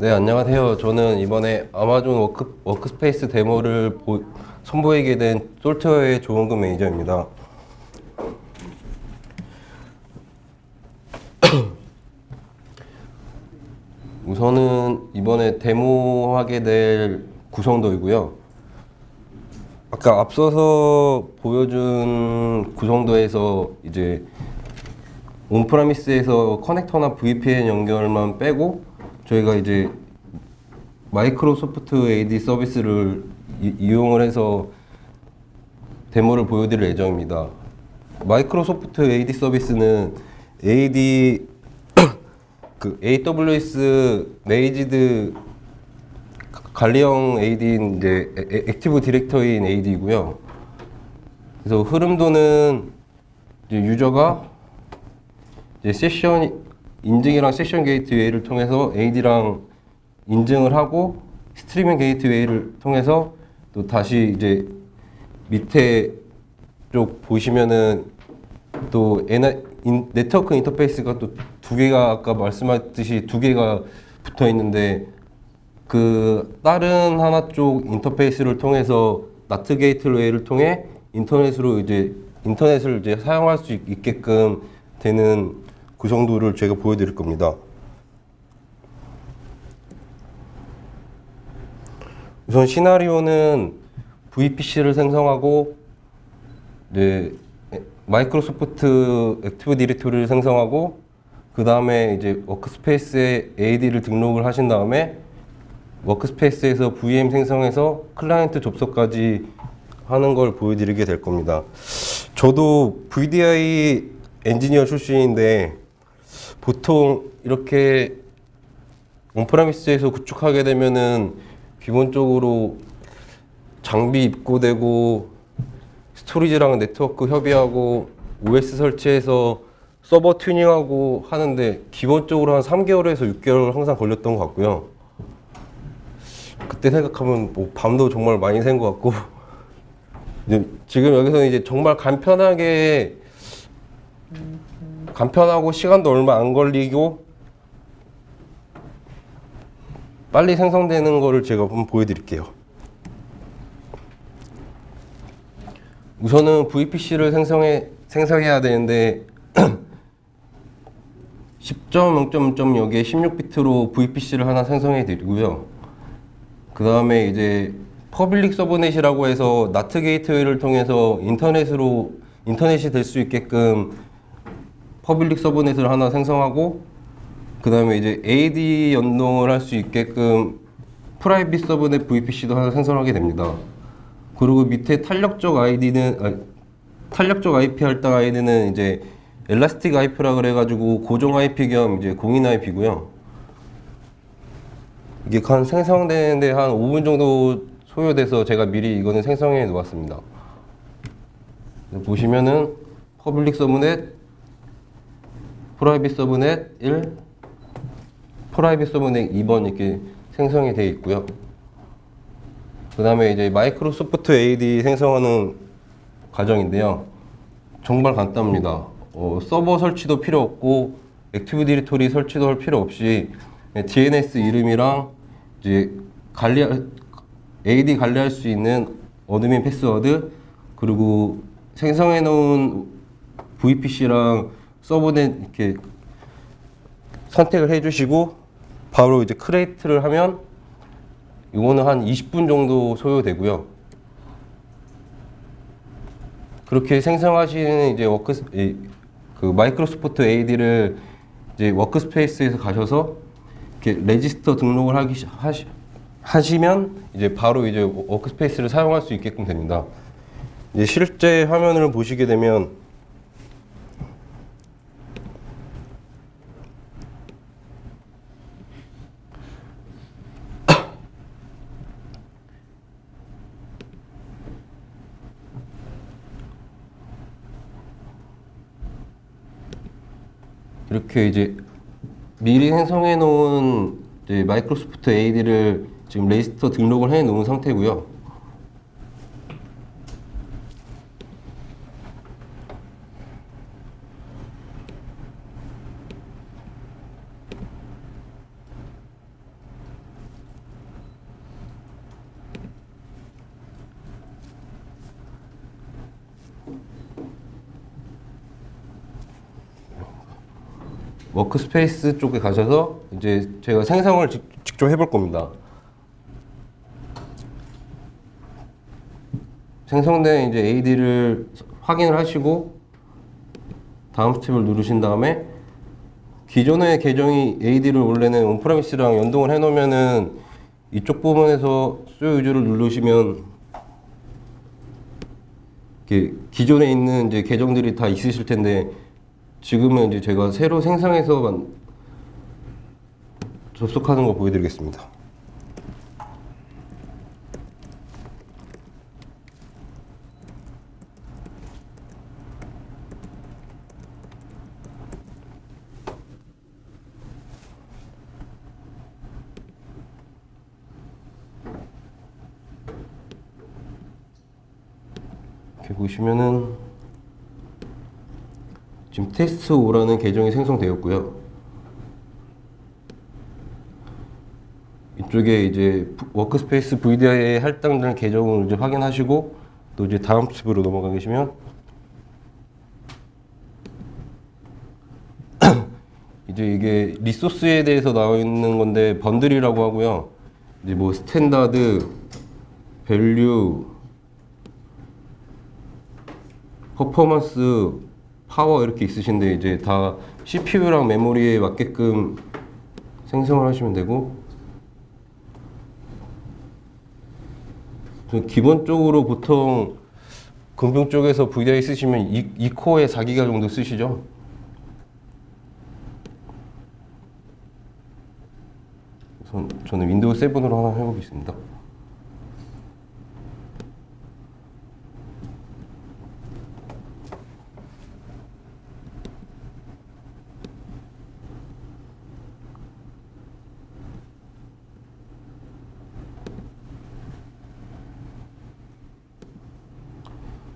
네, 안녕하세요. 저는 이번에 아마존 워크스페이스 데모를 선보이게 된 솔트웨어의 조원근 매니저입니다. 우선은 이번에 데모하게 될 구성도이고요. 아까 앞서서 보여준 구성도에서 이제 온프라미스에서 커넥터나 VPN 연결만 빼고 저희가 이제 마이크로소프트 AD 서비스를 이용을 해서 데모를 보여드릴 예정입니다. 마이크로소프트 AD 서비스는 AD 그 AWS 레이지드 관리형 AD인 이제 액티브 디렉터리인 AD이고요. 그래서 흐름도는 이제 유저가 이제 세션 인증이랑 세션 게이트웨이를 통해서 AD랑 인증을 하고 스트리밍 게이트웨이를 통해서 또 다시 이제 밑에 쪽 보시면은 또 네트워크 인터페이스가 또 두 개가 아까 말씀하셨듯이 두 개가 붙어 있는데 그 다른 하나 쪽 인터페이스를 통해서 나트 게이트웨이를 통해 인터넷을 이제 사용할 수 있게끔 되는 구성도를 제가 보여드릴 겁니다. 우선 시나리오는 VPC를 생성하고 이제 마이크로소프트 액티브 디렉토리를 생성하고 그 다음에 이제 워크스페이스에 AD를 등록을 하신 다음에 워크스페이스에서 VM 생성해서 클라이언트 접속까지 하는 걸 보여드리게 될 겁니다. 저도 VDI 엔지니어 출신인데 보통 이렇게 온프라미스에서 구축하게 되면은 기본적으로 장비 입고되고 스토리지랑 네트워크 협의하고 OS 설치해서 서버 튜닝하고 하는데 기본적으로 한 3개월에서 6개월 항상 걸렸던 것 같고요. 그때 생각하면 뭐 밤도 정말 많이 샌 것 같고 이제 지금 여기서 이제 정말 간편하고 시간도 얼마 안 걸리고 빨리 생성되는 거를 제가 한번 보여드릴게요. 우선은 VPC를 생성해야 되는데 10.0.0 여기에 16비트로 VPC를 하나 생성해 드리고요. 그 다음에 이제 퍼블릭 서브넷이라고 해서 나트 게이트웨이를 통해서 인터넷이 될 수 있게끔 퍼블릭 서브넷을 하나 생성하고 그 다음에 이제 AD 연동을 할 수 있게끔 프라이빗 서브넷 VPC도 하나 생성하게 됩니다. 그리고 밑에 탄력적 IP 할당 아이디는 이제 엘라스틱 IP라 그래가지고 고정 IP 겸 이제 공인 IP고요. 이게 생성되는데 한 5분 정도 소요돼서 제가 미리 이거는 생성해 놓았습니다. 보시면은 퍼블릭 서브넷, 프라이빗 서브넷 1, 프라이빗 서브넷 2번 이렇게 생성이 되어 있고요. 그 다음에 이제 마이크로소프트 AD 생성하는 과정인데요. 정말 간단합니다. 서버 설치도 필요 없고 액티브 디렉토리 설치도 할 필요 없이 DNS 이름이랑 이제 AD 관리할 수 있는 어드민 패스워드 그리고 생성해 놓은 VPC랑 서버넷 이렇게 선택을 해 주시고 바로 이제 크리에이트를 하면 이거는 한 20분 정도 소요되고요. 그렇게 생성하시는 이제 그 마이크로소프트 AD를 이제 워크스페이스에서 가셔서 이렇게 레지스터 등록을 하시면 이제 바로 이제 워크스페이스를 사용할 수 있게끔 됩니다. 이제 실제 화면을 보시게 되면 이렇게 이제 미리 생성해 놓은 이제 마이크로소프트 AD를 지금 레지스터 등록을 해 놓은 상태고요. 워크스페이스 쪽에 가셔서 이제 제가 생성을 직접 해볼 겁니다. 생성된 이제 AD를 확인을 하시고 다음 스텝을 누르신 다음에 기존의 계정이 AD를 원래는 온프레미스랑 연동을 해놓으면은 이쪽 부분에서 수요 유저를 누르시면 이렇게 기존에 있는 이제 계정들이 다 있으실 텐데 지금은 이제 제가 새로 생성해서 접속하는 거 보여드리겠습니다. 이렇게 보시면은 지금 테스트 5라는 계정이 생성되었고요. 이쪽에 이제 워크스페이스 VDI의 할당되는 계정을 이제 확인하시고 또 이제 다음 팁으로 넘어가 계시면 이제 이게 리소스에 대해서 나와 있는 건데 번들이라고 하고요. 이제 뭐 스탠다드, 밸류, 퍼포먼스, 파워 이렇게 있으신데 이제 다 CPU랑 메모리에 맞게끔 생성을 하시면 되고 기본적으로 보통 금융 쪽에서 VDI 쓰시면 2코어에 4기가 정도 쓰시죠. 저는 윈도우 7으로 하나 해보겠습니다.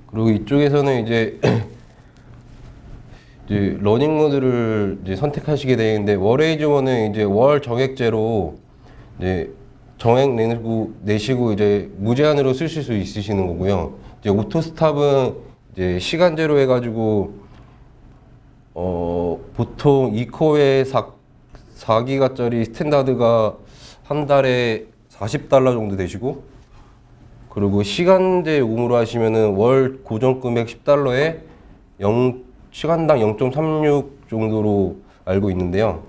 그리고 이쪽에서는 이제 러닝 모드를 이제 선택하시게 되는데 월에이즈원은 이제 월 정액제로 이제 정액 내시고 이제 무제한으로 쓰실 수 있으시는 거고요. 이제 오토 스탑은 이제 시간제로 해가지고 보통 2코어에 4기가짜리 스탠다드가 한 달에 $40 정도 되시고 그리고 시간제 요금으로 하시면은 월 고정 금액 $10에 시간당 0.36 정도로 알고 있는데요.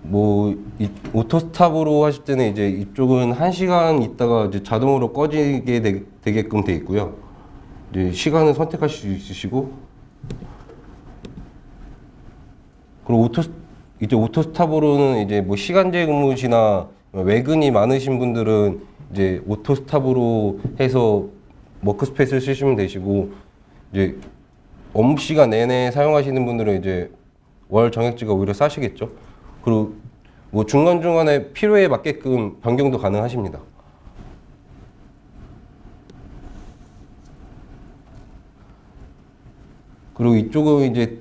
뭐 오토 스탑으로 하실 때는 이제 이쪽은 1시간 있다가 이제 자동으로 꺼지게 되게끔 돼 있고요. 이제 시간을 선택하실 수 있으시고 그리고 오토 스탑으로는 이제 뭐 시간제 근무시나 외근이 많으신 분들은 이제 오토 스탑으로 해서 워크스페이스를 쓰시면 되시고 이제 업무 시간 내내 사용하시는 분들은 이제 월 정액제가 오히려 싸시겠죠. 그리고 뭐 중간중간에 필요에 맞게끔 변경도 가능하십니다. 그리고 이쪽은 이제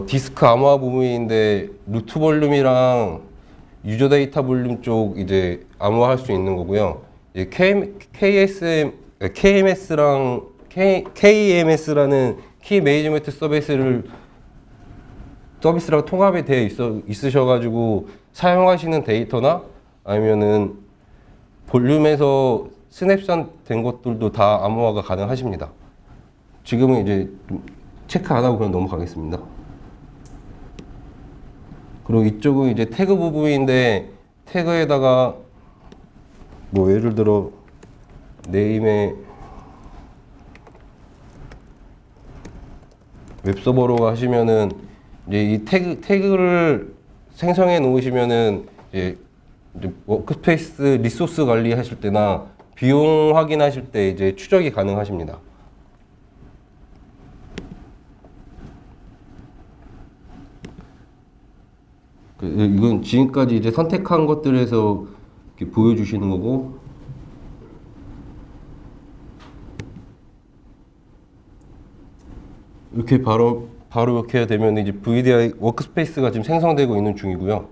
디스크 암호화 부분인데 루트 볼륨이랑 유저 데이터 볼륨 쪽 이제 암호화할 수 있는 거고요. 이제 KMS라는 키 매니지먼트 서비스랑 통합이 되어 있으셔가지고 사용하시는 데이터나 아니면은 볼륨에서 스냅샷 된 것들도 다 암호화가 가능하십니다. 지금은 이제 체크 안 하고 그냥 넘어가겠습니다. 그리고 이쪽은 이제 태그 부분인데 태그에다가 뭐 예를 들어 네임에 웹서버로 하시면은 이제 이 태그를 생성해 놓으시면은 이제 워크스페이스 리소스 관리하실 때나 비용 확인하실 때 이제 추적이 가능하십니다. 이건 지금까지 이제 선택한 것들에서 이렇게 보여주시는 거고, 이렇게 바로 이렇게 되면 이제 VDI 워크스페이스가 지금 생성되고 있는 중이고요.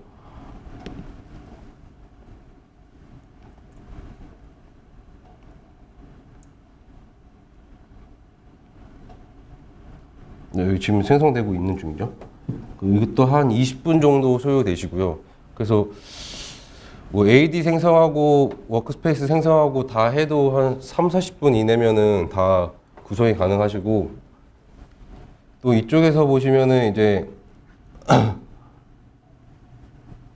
네, 여기 지금 생성되고 있는 중이죠. 이것도 한 20분 정도 소요되시고요. 그래서 뭐 AD 생성하고 워크스페이스 생성하고 다 해도 한 3, 40분 이내면은 다 구성이 가능하시고, 또 이쪽에서 보시면은 이제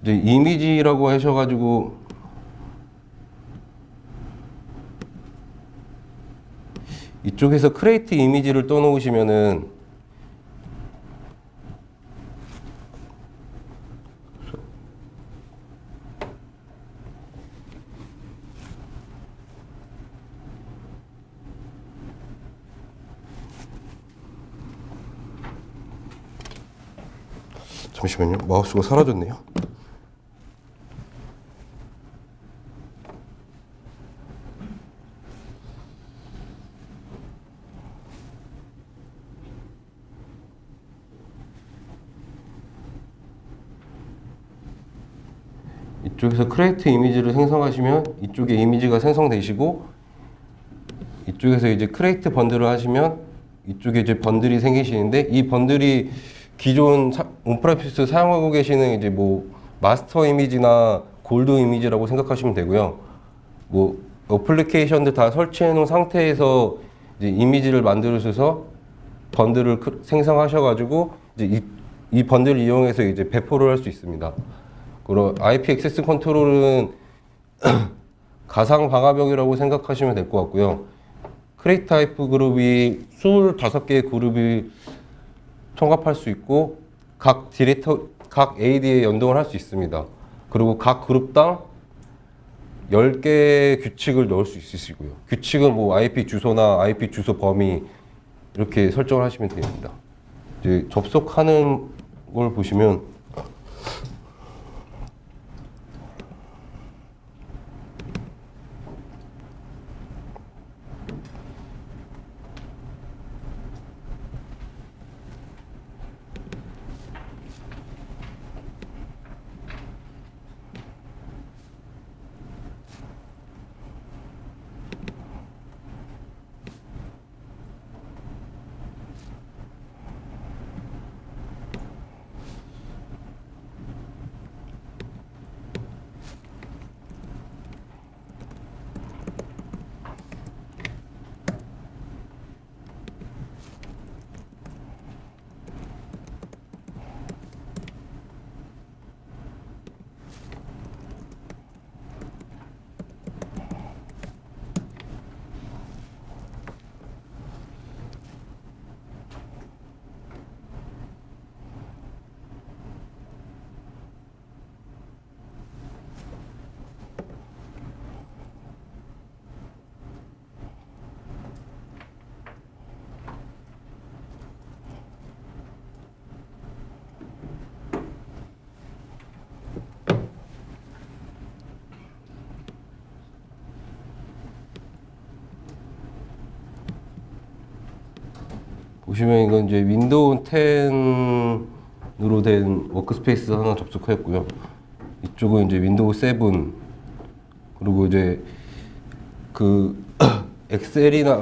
이미지라고 하셔가지고 이쪽에서 크레이트 이미지를 떠놓으시면은 잠시만요. 마우스가 사라졌네요. 이쪽에서 크리에이트 이미지를 생성하시면 이쪽에 이미지가 생성되시고, 이쪽에서 이제 크리에이트 번들을 하시면 이쪽에 이제 번들이 생기시는데, 이 번들이 기존 온프라이스 사용하고 계시는 이제 뭐 마스터 이미지나 골드 이미지라고 생각하시면 되고요. 뭐 어플리케이션들 다 설치해 놓은 상태에서 이제 이미지를 만들어서 번들을 생성하셔가지고 이제 이 번들을 이용해서 이제 배포를 할 수 있습니다. 그리고 IP 액세스 컨트롤은 가상 방화벽이라고 생각하시면 될 것 같고요. 크레이트 타입 그룹이 25개의 그룹이 통합할 수 있고, 각 AD에 연동을 할 수 있습니다. 그리고 각 그룹당 10개의 규칙을 넣을 수 있으시고요. 규칙은 뭐 IP 주소나 IP 주소 범위 이렇게 설정을 하시면 됩니다. 이제 접속하는 걸 보시면 보시면 이건 이제 윈도우 10으로 된 워크스페이스 하나 접속했고요. 이쪽은 이제 윈도우 7, 그리고 이제 그 엑셀이나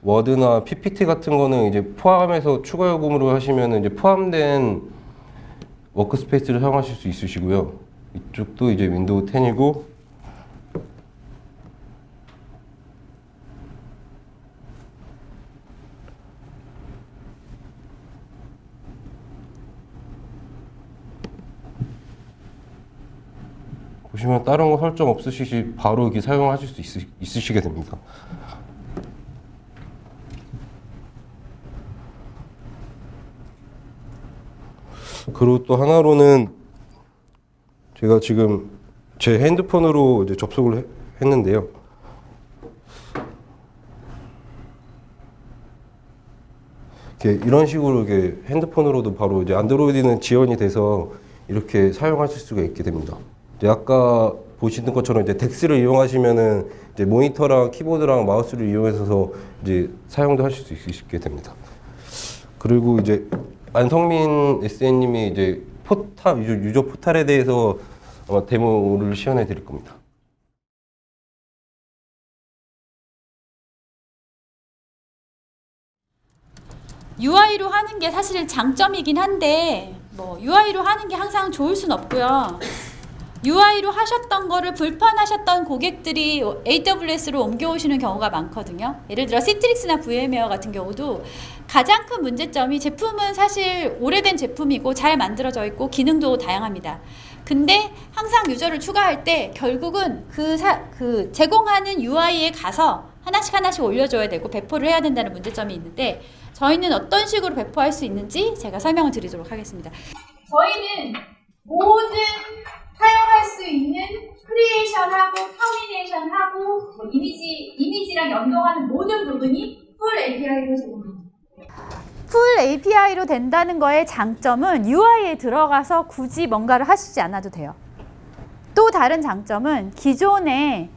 워드나 PPT 같은 거는 이제 포함해서 추가 요금으로 하시면 이제 포함된 워크스페이스를 사용하실 수 있으시고요. 이쪽도 이제 윈도우 10이고, 보시면 다른 거 설정 없으시지 바로 이렇게 사용하실 수 있으시게 됩니다. 그리고 또 하나로는 제가 지금 제 핸드폰으로 이제 접속을 했는데요. 이런 식으로 이렇게 핸드폰으로도 바로 이제 안드로이드는 지원이 돼서 이렇게 사용하실 수가 있게 됩니다. 이제 아까 보시는 것처럼 이제 덱스를 이용하시면은 이제 모니터랑 키보드랑 마우스를 이용해서 이제 사용도 하실 수 있게 됩니다. 그리고 이제 안성민 SN님이 이제 유저 포탈에 대해서 아마 데모를 시연해 드릴 겁니다. UI로 하는 게 사실 장점이긴 한데 뭐 UI로 하는 게 항상 좋을 순 없고요. UI로 하셨던 거를 불편하셨던 고객들이 AWS로 옮겨오시는 경우가 많거든요. 예를 들어 시트릭스나 VM웨어 같은 경우도 가장 큰 문제점이 제품은 사실 오래된 제품이고 잘 만들어져 있고 기능도 다양합니다. 근데 항상 유저를 추가할 때 결국은 그 제공하는 UI에 가서 하나씩 올려줘야 되고 배포를 해야 된다는 문제점이 있는데 저희는 어떤 식으로 배포할 수 있는지 제가 설명을 드리도록 하겠습니다. 저희는 모든 사용할 수 있는 크리에이션하고 터미네이션하고 뭐 이미지랑 연동하는 모든 부분이 풀 API로 제공됩니다. 풀 API로 된다는 거의 장점은 UI에 들어가서 굳이 뭔가를 하시지 않아도 돼요. 또 다른 장점은 기존에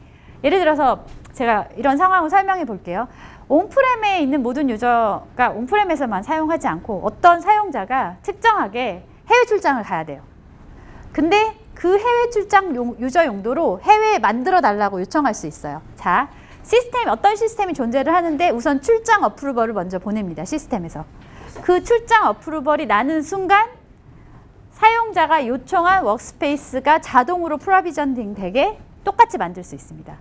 예를 들어서 제가 이런 상황을 설명해 볼게요. 온프렘에 있는 모든 유저가 온프렘에서만 사용하지 않고 어떤 사용자가 특정하게 해외 출장을 가야 돼요. 근데 그 해외 출장 유저 용도로 해외에 만들어 달라고 요청할 수 있어요. 자, 어떤 시스템이 존재를 하는데 우선 출장 어프루버를 먼저 보냅니다. 시스템에서. 그 출장 어프루버리 나는 순간 사용자가 요청한 워크스페이스가 자동으로 프로비저닝 되게 똑같이 만들 수 있습니다.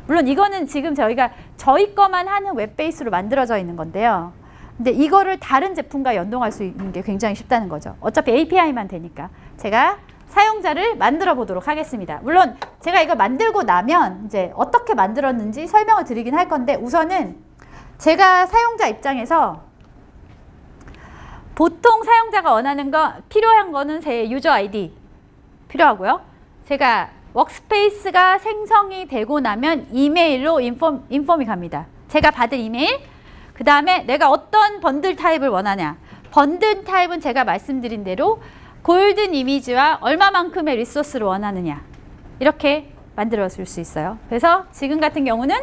물론 이거는 지금 저희가 저희 거만 하는 웹베이스로 만들어져 있는 건데요. 근데 이거를 다른 제품과 연동할 수 있는 게 굉장히 쉽다는 거죠. 어차피 API만 되니까. 제가 사용자를 만들어 보도록 하겠습니다. 물론 제가 이거 만들고 나면 이제 어떻게 만들었는지 설명을 드리긴 할 건데 우선은 제가 사용자 입장에서 보통 사용자가 원하는 필요한 거는 제 유저 아이디 필요하고요. 제가 워크스페이스가 생성이 되고 나면 이메일로 인폼이 갑니다. 제가 받을 이메일, 그 다음에 내가 어떤 번들 타입을 원하냐. 번들 타입은 제가 말씀드린 대로 골든 이미지와 얼마만큼의 리소스를 원하느냐. 이렇게 만들어 줄 수 있어요. 그래서 지금 같은 경우는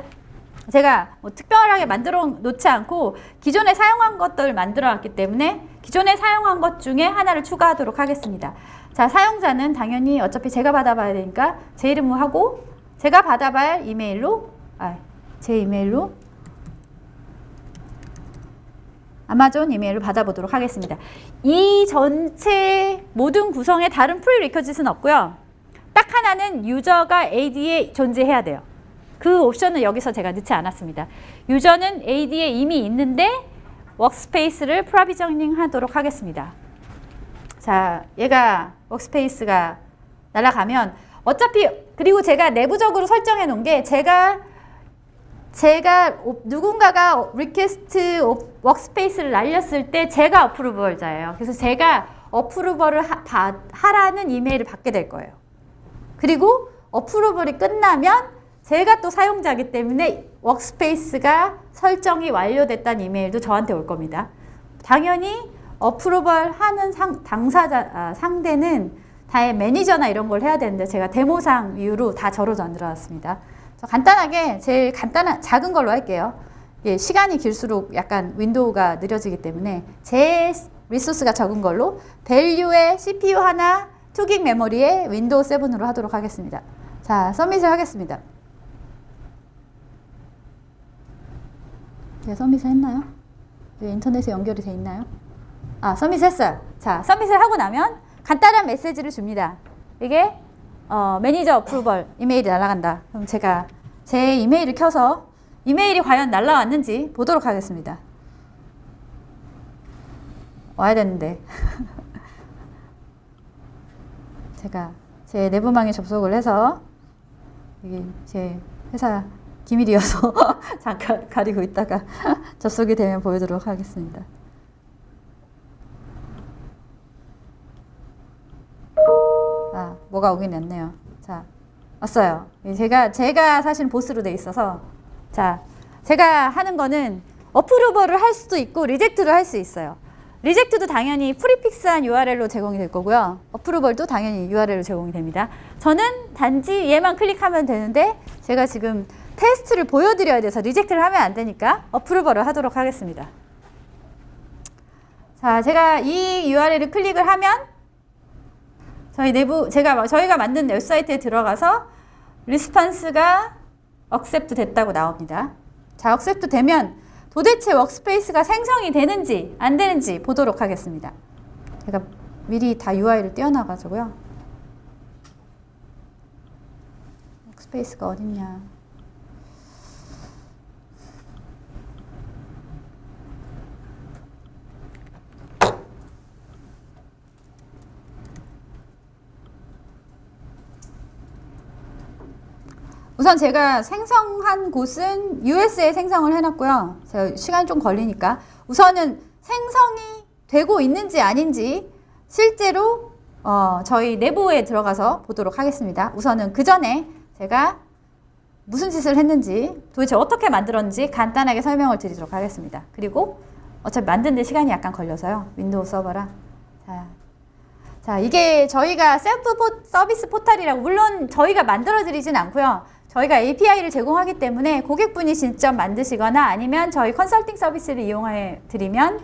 제가 뭐 특별하게 만들어 놓지 않고 기존에 사용한 것들을 만들어 놨기 때문에 기존에 사용한 것 중에 하나를 추가하도록 하겠습니다. 자, 사용자는 당연히 어차피 제가 받아봐야 되니까 제 이름을 하고 제가 받아봐야 이메일로 제 이메일로 아마존 이메일로 받아보도록 하겠습니다. 이 전체 모든 구성에 다른 프리리퀴짓은 없고요. 딱 하나는 유저가 AD에 존재해야 돼요. 그 옵션은 여기서 제가 넣지 않았습니다. 유저는 AD에 이미 있는데 워크스페이스를 프로비저닝 하도록 하겠습니다. 자, 얘가 워크스페이스가 날아가면 어차피 그리고 제가 내부적으로 설정해 놓은 게 제가 누군가가 리퀘스트 워크스페이스를 날렸을 때 제가 어프루버자예요. 그래서 제가 어프루버를 하라는 이메일을 받게 될 거예요. 그리고 어프루버이 끝나면 제가 또 사용자이기 때문에 워크스페이스가 설정이 완료됐다는 이메일도 저한테 올 겁니다. 당연히 어프루벌 하는 상대는 다의 매니저나 이런 걸 해야 되는데 제가 데모상 이유로 다 저로 만들어놨습니다. 간단하게 제일 작은 걸로 할게요. 예, 시간이 길수록 약간 윈도우가 느려지기 때문에 제 리소스가 적은 걸로 밸류에 CPU 하나, 2GB 메모리에 윈도우 7으로 하도록 하겠습니다. 자, 서밋을 하겠습니다. 네, 서밋을 했나요? 인터넷에 연결이 돼 있나요? 서밋 했어요. 자, 서밋을 하고 나면 간단한 메시지를 줍니다. 이게 매니저 어프루벌 이메일이 날아간다. 그럼 제가 제 이메일을 켜서 이메일이 과연 날아왔는지 보도록 하겠습니다. 와야 되는데 제가 제 내부망에 접속을 해서 이게 제 회사 기밀이어서 잠깐 가리고 있다가 접속이 되면 보여드리도록 하겠습니다. 뭐가 오긴 했네요. 자, 왔어요. 제가 사실 보스로 돼 있어서 자, 제가 하는 거는 어프루버를 할 수도 있고 리젝트를 할 수 있어요. 리젝트도 당연히 프리픽스한 URL로 제공이 될 거고요. 어프루벌도 당연히 URL로 제공이 됩니다. 저는 단지 얘만 클릭하면 되는데 제가 지금 테스트를 보여드려야 돼서 리젝트를 하면 안 되니까 어프루벌을 하도록 하겠습니다. 자, 제가 이 URL을 클릭을 하면 저희가 만든 웹사이트에 들어가서 리스폰스가 억셉트 됐다고 나옵니다. 자, 억셉트 되면 도대체 워크스페이스가 생성이 되는지 안 되는지 보도록 하겠습니다. 제가 미리 다 UI를 띄워놔가지고요. 워크스페이스가 어딨냐. 우선 제가 생성한 곳은 US에 생성을 해놨고요. 제가 시간이 좀 걸리니까 우선은 생성이 되고 있는지 아닌지 실제로 저희 내부에 들어가서 보도록 하겠습니다. 우선은 그 전에 제가 무슨 짓을 했는지 도대체 어떻게 만들었는지 간단하게 설명을 드리도록 하겠습니다. 그리고 어차피 만드는데 시간이 약간 걸려서요. 윈도우 서버라. 자, 이게 저희가 셀프 서비스 포털이라고 물론 저희가 만들어드리진 않고요. 저희가 API를 제공하기 때문에 고객분이 직접 만드시거나 아니면 저희 컨설팅 서비스를 이용하면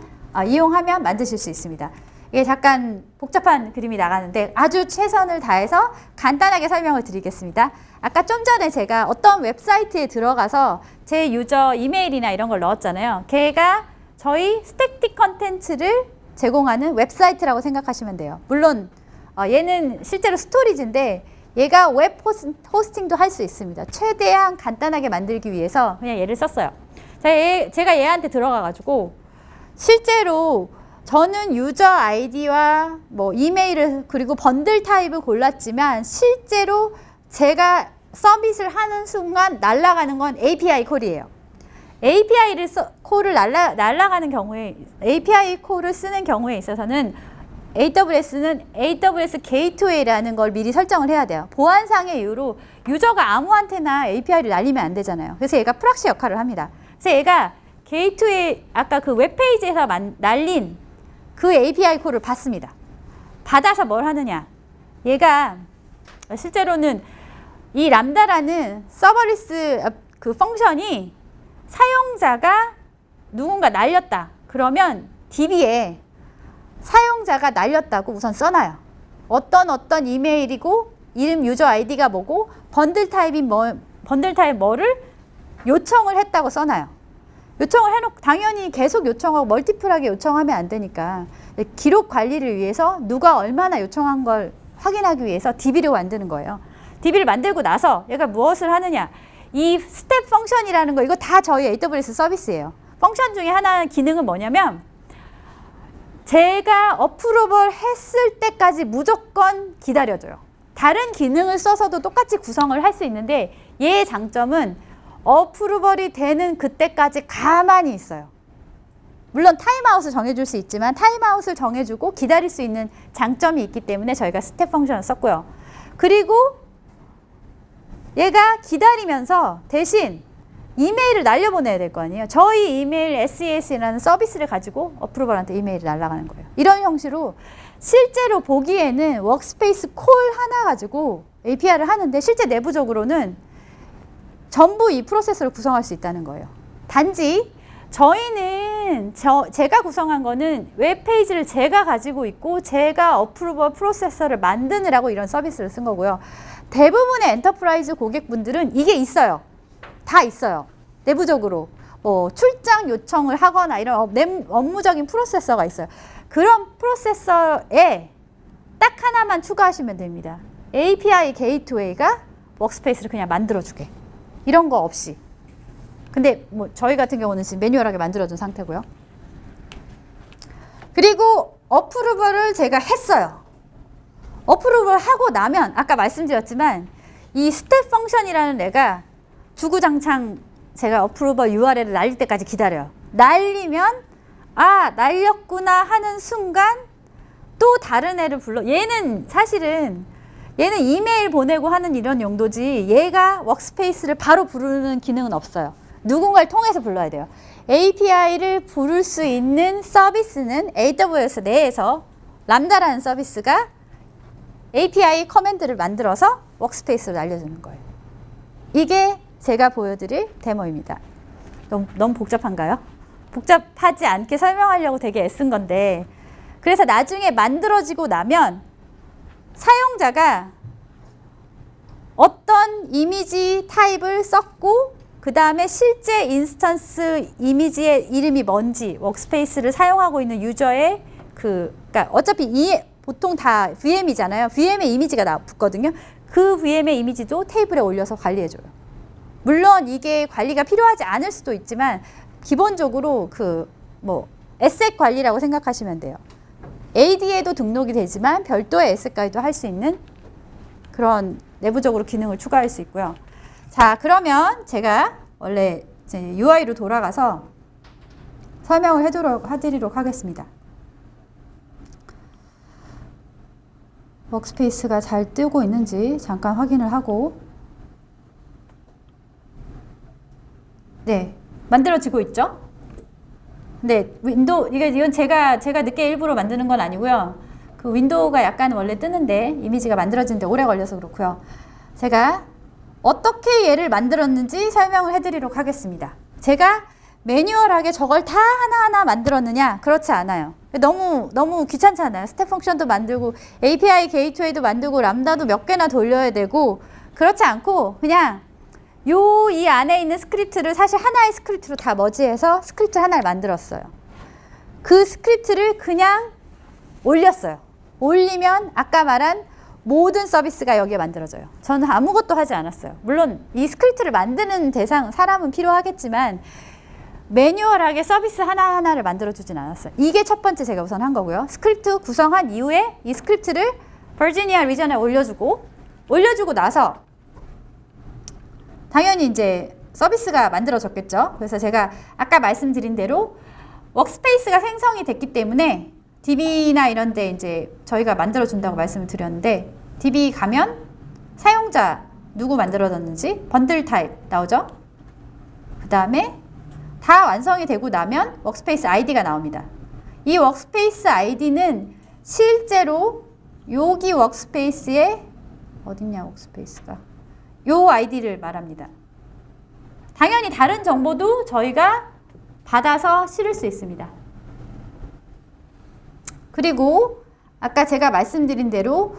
만드실 수 있습니다. 이게 잠깐 복잡한 그림이 나가는데 아주 최선을 다해서 간단하게 설명을 드리겠습니다. 아까 좀 전에 제가 어떤 웹사이트에 들어가서 제 유저 이메일이나 이런 걸 넣었잖아요. 걔가 저희 스태틱 컨텐츠를 제공하는 웹사이트라고 생각하시면 돼요. 물론 얘는 실제로 스토리지인데 얘가 웹 호스팅도 할 수 있습니다. 최대한 간단하게 만들기 위해서 그냥 얘를 썼어요. 제가 얘한테 들어가가지고 실제로 저는 유저 아이디와 뭐 이메일을 그리고 번들 타입을 골랐지만 실제로 제가 서비스를 하는 순간 날아가는 건 API 콜이에요. 콜을 날아가는 경우에 API 콜을 쓰는 경우에 있어서는 AWS는 AWS 게이트웨이라는 걸 미리 설정을 해야 돼요. 보안상의 이유로 유저가 아무한테나 API를 날리면 안 되잖아요. 그래서 얘가 프락시 역할을 합니다. 그래서 얘가 게이트웨이 아까 그 웹페이지에서 날린 그 API 콜을 받습니다. 받아서 뭘 하느냐. 얘가 실제로는 이 람다라는 서버리스 그 펑션이 사용자가 누군가 날렸다. 그러면 DB에 사용자가 날렸다고 우선 써놔요. 어떤 이메일이고 이름 유저 아이디가 뭐고 번들 타입 뭐를 요청을 했다고 써놔요. 요청을 해놓고 당연히 계속 요청하고 멀티플하게 요청하면 안 되니까 기록 관리를 위해서 누가 얼마나 요청한 걸 확인하기 위해서 DB를 만드는 거예요. DB를 만들고 나서 얘가 무엇을 하느냐. 이 스텝 펑션이라는 거 이거 다 저희 AWS 서비스예요. 펑션 중에 하나 기능은 뭐냐면 제가 어프로벌 했을 때까지 무조건 기다려줘요. 다른 기능을 써서도 똑같이 구성을 할 수 있는데 얘의 장점은 어프로벌이 되는 그때까지 가만히 있어요. 물론 타임아웃을 정해줄 수 있지만 타임아웃을 정해주고 기다릴 수 있는 장점이 있기 때문에 저희가 스텝 펑션을 썼고요. 그리고 얘가 기다리면서 대신 이메일을 날려보내야 될 거 아니에요. 저희 이메일 SES라는 서비스를 가지고 어프로벌한테 이메일을 날아가는 거예요. 이런 형식으로 실제로 보기에는 워크스페이스 콜 하나 가지고 API를 하는데 실제 내부적으로는 전부 이 프로세서를 구성할 수 있다는 거예요. 단지 저희는 제가 구성한 거는 웹페이지를 제가 가지고 있고 제가 어프로벌 프로세서를 만드느라고 이런 서비스를 쓴 거고요. 대부분의 엔터프라이즈 고객분들은 이게 있어요. 다 있어요. 내부적으로 뭐 출장 요청을 하거나 이런 업무적인 프로세서가 있어요. 그런 프로세서에 딱 하나만 추가하시면 됩니다. API 게이트웨이가 워크스페이스를 그냥 만들어주게. 이런 거 없이. 근데 뭐 저희 같은 경우는 지금 매뉴얼하게 만들어준 상태고요. 그리고 어프로벌을 제가 했어요. 어프로벌 하고 나면 아까 말씀드렸지만 이 스텝 펑션이라는 애가 주구장창 제가 어프로벌 URL을 날릴 때까지 기다려요. 날리면 아 날렸구나 하는 순간 또 다른 애를 불러. 얘는 사실은 얘는 이메일 보내고 하는 이런 용도지 얘가 워크스페이스를 바로 부르는 기능은 없어요. 누군가를 통해서 불러야 돼요. API를 부를 수 있는 서비스는 AWS 내에서 람다라는 서비스가 API 커맨드를 만들어서 워크스페이스로 날려주는 거예요. 이게 제가 보여드릴 데모입니다. 너무 복잡한가요? 복잡하지 않게 설명하려고 되게 애쓴 건데 그래서 나중에 만들어지고 나면 사용자가 어떤 이미지 타입을 썼고 그 다음에 실제 인스턴스 이미지의 이름이 뭔지, 워크스페이스를 사용하고 있는 유저의 그러니까 어차피 보통 다 VM이잖아요. VM의 이미지가 붙거든요. 그 VM의 이미지도 테이블에 올려서 관리해줘요. 물론 이게 관리가 필요하지 않을 수도 있지만 기본적으로 에셋 관리라고 생각하시면 돼요. AD에도 등록이 되지만 별도의 에셋 관리도 할 수 있는 그런 내부적으로 기능을 추가할 수 있고요. 자, 그러면 제가 원래 이제 UI로 돌아가서 설명을 해드리도록 하겠습니다. 워크스페이스가 잘 뜨고 있는지 잠깐 확인을 하고, 네, 만들어지고 있죠? 네, 이건 제가 늦게 일부러 만드는 건 아니고요. 그 윈도우가 약간 원래 뜨는데 이미지가 만들어지는데 오래 걸려서 그렇고요. 제가 어떻게 얘를 만들었는지 설명을 해드리도록 하겠습니다. 제가 매뉴얼하게 저걸 다 하나하나 만들었느냐? 그렇지 않아요. 너무 귀찮잖아요. 스텝 펑션도 만들고 API 게이트웨이도 만들고 람다도 몇 개나 돌려야 되고, 그렇지 않고 그냥 이 안에 있는 스크립트를 사실 하나의 스크립트로 다 머지해서 스크립트 하나를 만들었어요. 그 스크립트를 그냥 올렸어요. 올리면 아까 말한 모든 서비스가 여기에 만들어져요. 저는 아무것도 하지 않았어요. 물론 이 스크립트를 만드는 사람은 필요하겠지만 매뉴얼하게 서비스 하나하나를 만들어주진 않았어요. 이게 첫 번째 제가 우선 한 거고요. 스크립트 구성한 이후에 이 스크립트를 버지니아 리전에 올려주고 나서 당연히 이제 서비스가 만들어졌겠죠. 그래서 제가 아까 말씀드린 대로 워크스페이스가 생성이 됐기 때문에 DB나 이런 데 이제 저희가 만들어준다고 말씀을 드렸는데, DB 가면 사용자 누구 만들어졌는지 번들 타입 나오죠. 그 다음에 다 완성이 되고 나면 워크스페이스 아이디가 나옵니다. 이 워크스페이스 아이디는 실제로 여기 워크스페이스에 어딨냐, 워크스페이스가 요 아이디를 말합니다. 당연히 다른 정보도 저희가 받아서 실을 수 있습니다. 그리고 아까 제가 말씀드린 대로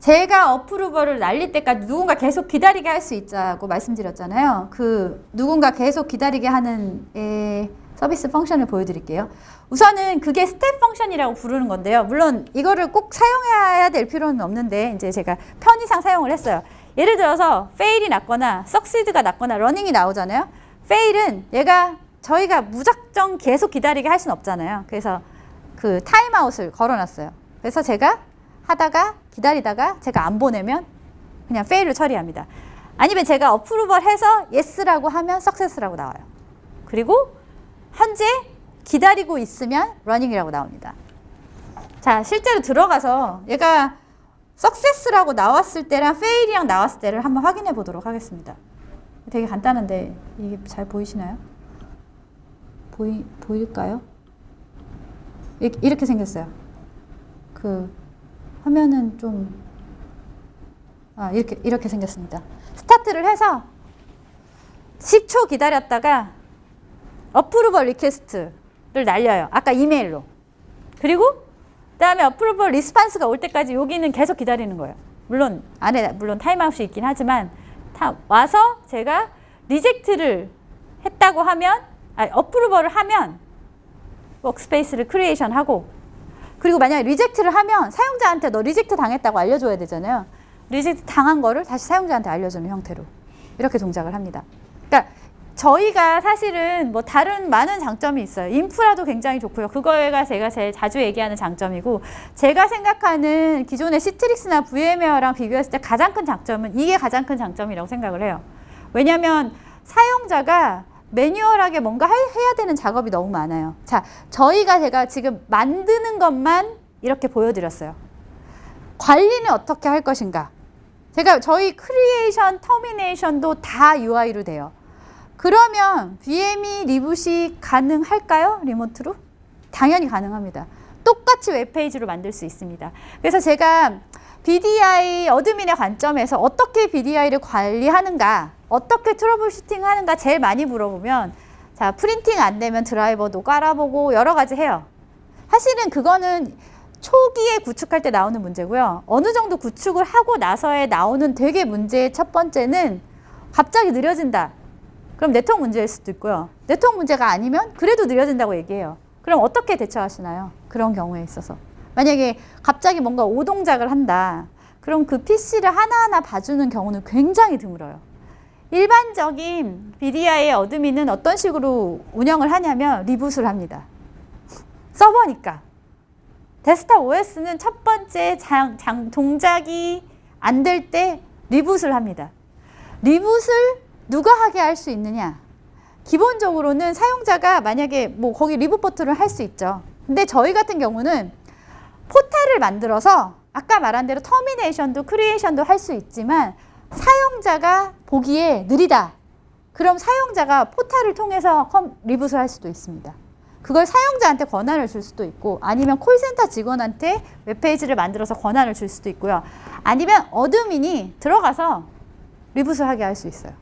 제가 어프루버를 날릴 때까지 누군가 계속 기다리게 할 수 있다고 말씀드렸잖아요. 그 누군가 계속 기다리게 하는 서비스 펑션을 보여드릴게요. 우선은 그게 스텝 펑션이라고 부르는 건데요. 물론 이거를 꼭 사용해야 될 필요는 없는데 이제 제가 편의상 사용을 했어요. 예를 들어서 fail이 났거나 succeed가 났거나 running이 나오잖아요. fail은 저희가 무작정 계속 기다리게 할 수는 없잖아요. 그래서 그 타임아웃을 걸어놨어요. 그래서 제가 하다가 기다리다가 제가 안 보내면 그냥 fail을 처리합니다. 아니면 제가 어프루벌 해서 yes라고 하면 success라고 나와요. 그리고 현재 기다리고 있으면 running이라고 나옵니다. 자, 실제로 들어가서 얘가 success라고 나왔을 때랑 fail이랑 나왔을 때를 한번 확인해 보도록 하겠습니다. 되게 간단한데 이게 잘 보이시나요? 보일까요? 이렇게 생겼어요. 그 화면은 좀 이렇게 생겼습니다. 스타트를 해서 10초 기다렸다가 어프루벌 리퀘스트를 날려요. 아까 이메일로. 그리고 그다음에 어프루벌 리스판스가 올 때까지 여기는 계속 기다리는 거예요. 물론 타임아웃이 있긴 하지만 와서 제가 리젝트를 했다고 하면 어프루벌을 하면 워크스페이스를 크리에이션 하고, 그리고 만약에 리젝트를 하면 사용자한테 너 리젝트 당했다고 알려줘야 되잖아요. 리젝트 당한 거를 다시 사용자한테 알려주는 형태로 이렇게 동작을 합니다. 그러니까 저희가 사실은 다른 많은 장점이 있어요. 인프라도 굉장히 좋고요. 그거가 제가 제일 자주 얘기하는 장점이고, 제가 생각하는 기존의 시트릭스나 VMware랑 비교했을 때 가장 큰 장점은 이게 가장 큰 장점이라고 생각을 해요. 왜냐하면 사용자가 매뉴얼하게 뭔가 해야 되는 작업이 너무 많아요. 자, 제가 지금 만드는 것만 이렇게 보여드렸어요. 관리는 어떻게 할 것인가? 저희 크리에이션, 터미네이션도 다 UI로 돼요. 그러면 VM이 리부시 가능할까요? 리모트로? 당연히 가능합니다. 똑같이 웹페이지로 만들 수 있습니다. 그래서 제가 BDI 어드민의 관점에서 어떻게 BDI를 관리하는가, 어떻게 트러블 슈팅 하는가 제일 많이 물어보면, 자, 프린팅 안 되면 드라이버도 깔아보고 여러 가지 해요. 사실은 그거는 초기에 구축할 때 나오는 문제고요. 어느 정도 구축을 하고 나서에 나오는 되게 문제의 첫 번째는 갑자기 느려진다. 그럼 네트워크 문제일 수도 있고요. 네트워크 문제가 아니면 그래도 느려진다고 얘기해요. 그럼 어떻게 대처하시나요? 그런 경우에 있어서. 만약에 갑자기 뭔가 오동작을 한다. 그럼 그 PC를 하나하나 봐주는 경우는 굉장히 드물어요. 일반적인 BDI의 어드민은 어떤 식으로 운영을 하냐면 리부트를 합니다. 서버니까. 데스크탑 OS는 첫 번째 동작이 안 될 때 리부트를 합니다. 리부트를 누가 하게 할 수 있느냐? 기본적으로는 사용자가 만약에 뭐 거기 리부트 버튼을 할 수 있죠. 근데 저희 같은 경우는 포탈을 만들어서 아까 말한 대로 터미네이션도 크리에이션도 할 수 있지만 사용자가 보기에 느리다. 그럼 사용자가 포탈을 통해서 리부트를 할 수도 있습니다. 그걸 사용자한테 권한을 줄 수도 있고 아니면 콜센터 직원한테 웹페이지를 만들어서 권한을 줄 수도 있고요. 아니면 어드민이 들어가서 리부트를 하게 할 수 있어요.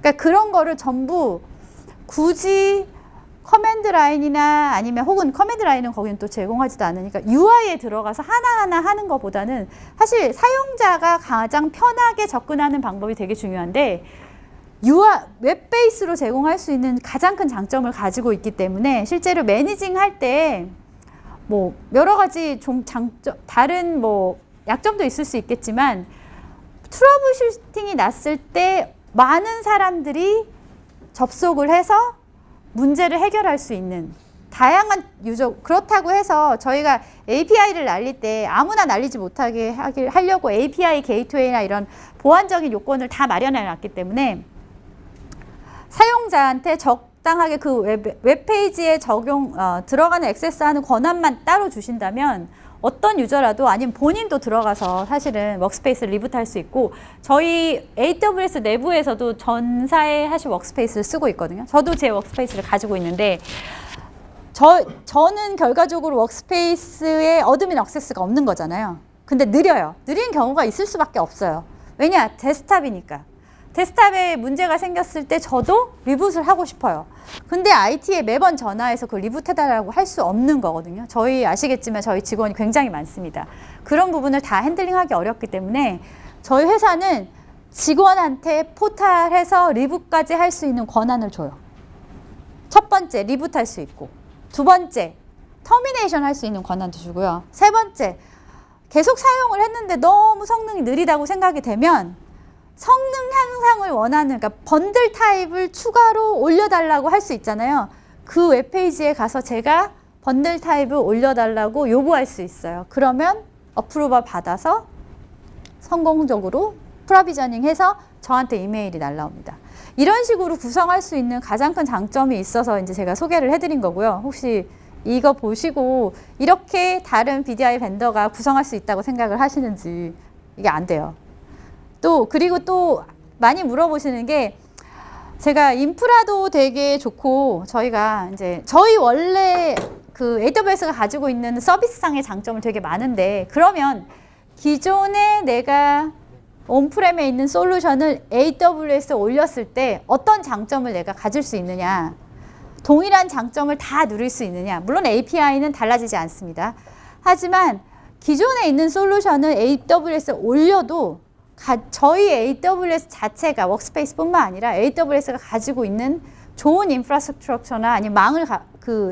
그러니까 그런 거를 전부 굳이 커맨드 라인이나 아니면 혹은 커맨드 라인은 거기는 또 제공하지도 않으니까 UI에 들어가서 하나하나 하는 것보다는 사실 사용자가 가장 편하게 접근하는 방법이 되게 중요한데 UI, 웹 베이스로 제공할 수 있는 가장 큰 장점을 가지고 있기 때문에 실제로 매니징 할 때 뭐 여러 가지 좀 다른 뭐 약점도 있을 수 있겠지만 트러블 슈팅이 났을 때 많은 사람들이 접속을 해서 문제를 해결할 수 있는 다양한 유저, 그렇다고 해서 저희가 API를 날릴 때 아무나 날리지 못하게 하려고 API 게이트웨이나 이런 보안적인 요건을 다 마련해 놨기 때문에 사용자한테 적당하게 그 웹페이지에 들어가는 액세스하는 권한만 따로 주신다면 어떤 유저라도 아니면 본인도 들어가서 사실은 워크스페이스를 리부트할 수 있고 저희 AWS 내부에서도 전사에 하실 워크스페이스를 쓰고 있거든요. 저도 제 워크스페이스를 가지고 있는데 저는 결과적으로 워크스페이스에 어드민 액세스가 없는 거잖아요. 근데 느려요. 느린 경우가 있을 수밖에 없어요. 왜냐? 데스크탑이니까. 데스크탑에 문제가 생겼을 때 저도 리부트를 하고 싶어요. 근데 IT에 매번 전화해서 그걸 리부트해달라고 할 수 없는 거거든요. 저희 아시겠지만 저희 직원이 굉장히 많습니다. 그런 부분을 다 핸들링하기 어렵기 때문에 저희 회사는 직원한테 포탈해서 리부트까지 할 수 있는 권한을 줘요. 첫 번째, 리부트 할 수 있고. 두 번째, 터미네이션 할 수 있는 권한도 주고요. 세 번째, 계속 사용을 했는데 너무 성능이 느리다고 생각이 되면 성능 향상을 원하는, 그러니까 번들 타입을 추가로 올려달라고 할 수 있잖아요. 그 웹페이지에 가서 제가 번들 타입을 올려달라고 요구할 수 있어요. 그러면 어프로벌 받아서 성공적으로 프로비저닝 해서 저한테 이메일이 날라옵니다. 이런 식으로 구성할 수 있는 가장 큰 장점이 있어서 이제 제가 소개를 해드린 거고요. 혹시 이거 보시고 이렇게 다른 BDI 벤더가 구성할 수 있다고 생각을 하시는지 이게 안 돼요. 그리고 또 많이 물어보시는 게 제가 인프라도 되게 좋고 저희가 이제 저희 원래 그 AWS가 가지고 있는 서비스상의 장점을 되게 많은데 그러면 기존에 내가 온프렘에 있는 솔루션을 AWS에 올렸을 때 어떤 장점을 내가 가질 수 있느냐 동일한 장점을 다 누릴 수 있느냐 물론 API는 달라지지 않습니다. 하지만 기존에 있는 솔루션을 AWS에 올려도 저희 AWS 자체가 워크스페이스뿐만 아니라 AWS가 가지고 있는 좋은 인프라스트럭처나 아니면 망을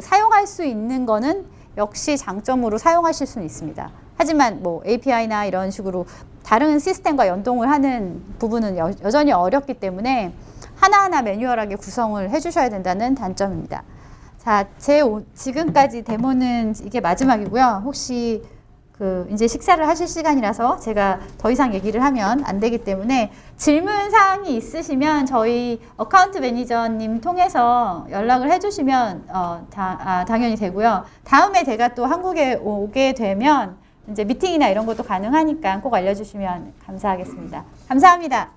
사용할 수 있는 거는 역시 장점으로 사용하실 수는 있습니다. 하지만 뭐 API나 이런 식으로 다른 시스템과 연동을 하는 부분은 여전히 어렵기 때문에 하나하나 매뉴얼하게 구성을 해주셔야 된다는 단점입니다. 자, 지금까지 데모는 이게 마지막이고요. 혹시 이제 식사를 하실 시간이라서 제가 더 이상 얘기를 하면 안 되기 때문에 질문 사항이 있으시면 저희 어카운트 매니저님 통해서 연락을 해주시면 당연히 되고요. 다음에 제가 또 한국에 오게 되면 이제 미팅이나 이런 것도 가능하니까 꼭 알려주시면 감사하겠습니다. 감사합니다.